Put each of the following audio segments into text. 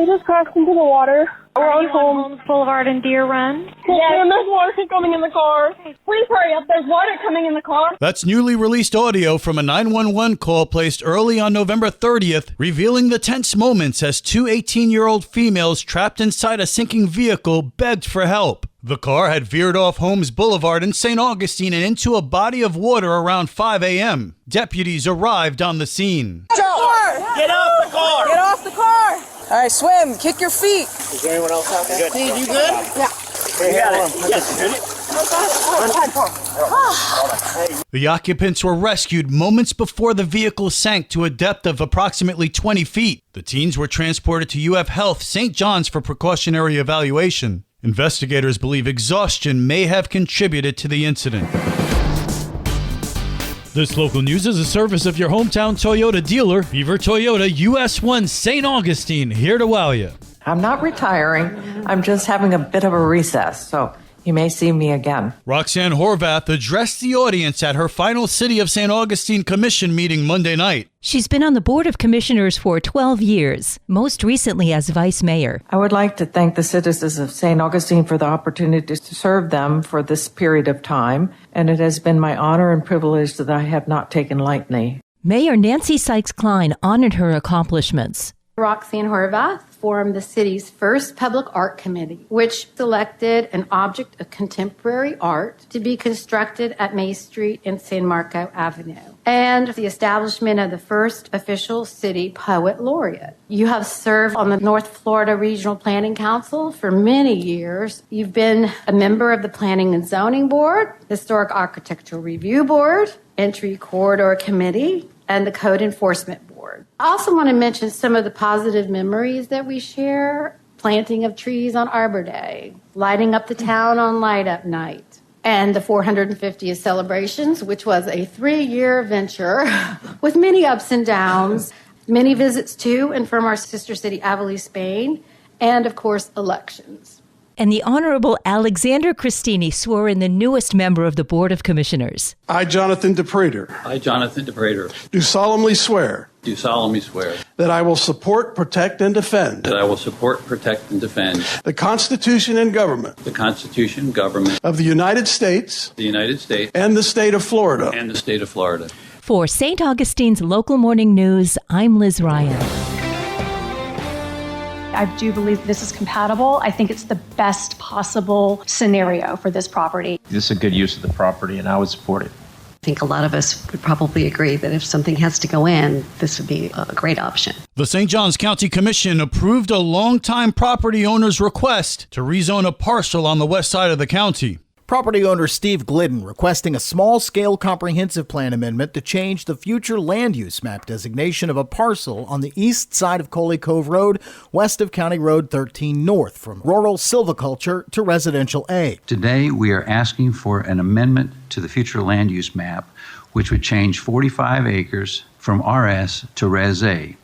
We just crashed into the water. We're Are on you on Holmes Boulevard and Deer Run? Yeah, there's water coming in the car. Please hurry up. There's water coming in the car. That's newly released audio from a 911 call placed early on November 30th, revealing the tense moments as two 18-year-old females trapped inside a sinking vehicle begged for help. The car had veered off Holmes Boulevard in St. Augustine and into a body of water around 5 a.m. Deputies arrived on the scene. Get off the car! Get off the car! All right, swim. Kick your feet. Is there anyone else out there? Good. Steve, you good? Yeah. The occupants were rescued moments before the vehicle sank to a depth of approximately 20 feet. The teens were transported to UF Health St. John's for precautionary evaluation. Investigators believe exhaustion may have contributed to the incident. This local news is a service of your hometown Toyota dealer, Beaver Toyota US 1 St. Augustine, here to wow you. I'm not retiring. I'm just having a bit of a recess, so you may see me again. Roxanne Horvath addressed the audience at her final City of St. Augustine Commission meeting Monday night. She's been on the Board of Commissioners for 12 years, most recently as Vice Mayor. I would like to thank the citizens of St. Augustine for the opportunity to serve them for this period of time, and it has been my honor and privilege that I have not taken lightly. Mayor Nancy Sykes-Klein honored her accomplishments. Roxanne Horvath formed the city's first public art committee, which selected an object of contemporary art to be constructed at May Street and San Marco Avenue, and the establishment of the first official city poet laureate. You have served on the North Florida Regional Planning Council for many years. You've been a member of the Planning and Zoning Board, Historic Architectural Review Board, Entry Corridor Committee, and the Code Enforcement Board. I also want to mention some of the positive memories that we share: planting of trees on Arbor Day, lighting up the town on Light Up Night, and the 450th celebrations, which was a 3-year venture with many ups and downs, many visits to and from our sister city, Avali, Spain, and, of course, elections. And the Honorable Alexander Christini swore in the newest member of the Board of Commissioners. I, Jonathan DePrater. I, Jonathan DePrater. Do solemnly swear. Do solemnly swear. That I will support, protect, and defend. That I will support, protect, and defend. The Constitution and government. The Constitution and government. Of the United States. The United States. And the state of Florida. And the state of Florida. For St. Augustine's Local Morning News, I'm Liz Ryan. I do believe this is compatible. I think it's the best possible scenario for this property. This is a good use of the property, and I would support it. I think a lot of us would probably agree that if something has to go in, this would be a great option. The St. Johns County Commission approved a longtime property owner's request to rezone a parcel on the west side of the county. Property owner Steve Glidden requesting a small-scale comprehensive plan amendment to change the future land use map designation of a parcel on the east side of Coley Cove Road, west of County Road 13 North, from rural silviculture to residential A. Today, we are asking for an amendment to the future land use map, which would change 45 acres from RS to Res A.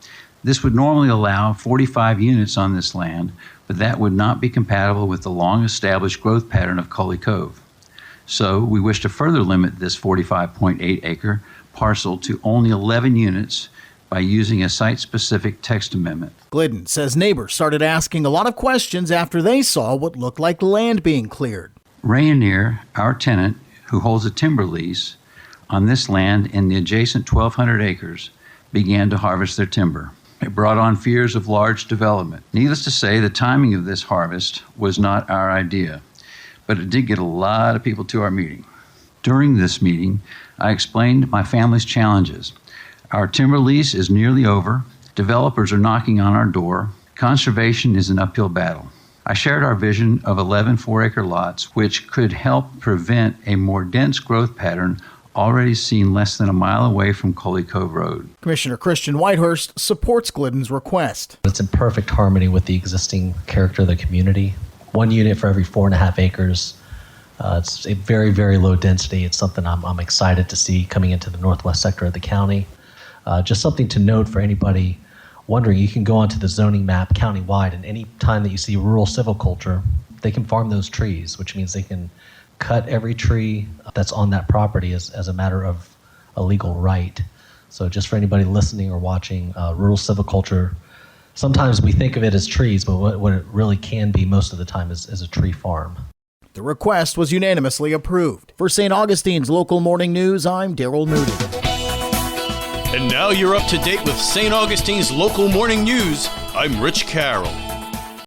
This would normally allow 45 units on this land, but that would not be compatible with the long-established growth pattern of Coley Cove. So we wish to further limit this 45.8 acre parcel to only 11 units by using a site-specific text amendment. Glidden says neighbors started asking a lot of questions after they saw what looked like land being cleared. Rayonier, our tenant, who holds a timber lease on this land in the adjacent 1,200 acres, began to harvest their timber. It brought on fears of large development. Needless to say, the timing of this harvest was not our idea, but it did get a lot of people to our meeting. During this meeting, I explained my family's challenges. Our timber lease is nearly over. Developers are knocking on our door. Conservation is an uphill battle. I shared our vision of 11 4-acre lots, which could help prevent a more dense growth pattern already seen less than a mile away from Coley Cove Road. Commissioner Christian Whitehurst supports Glidden's request. It's in perfect harmony with the existing character of the community. 1 unit for every 4.5 acres. It's a very, very low density. It's something I'm excited to see coming into the northwest sector of the county. Just something to note for anybody wondering, you can go onto the zoning map countywide, and any time that you see rural silviculture, they can farm those trees, which means they can cut every tree that's on that property as a matter of a legal right. So just for anybody listening or watching, rural silviculture Sometimes we think of it as trees, but what it really can be most of the time is a tree farm. The request was unanimously approved. For St. Augustine's Local Morning News, I'm Daryl Moody. And now you're up to date with St. Augustine's Local Morning News. I'm Rich Carroll.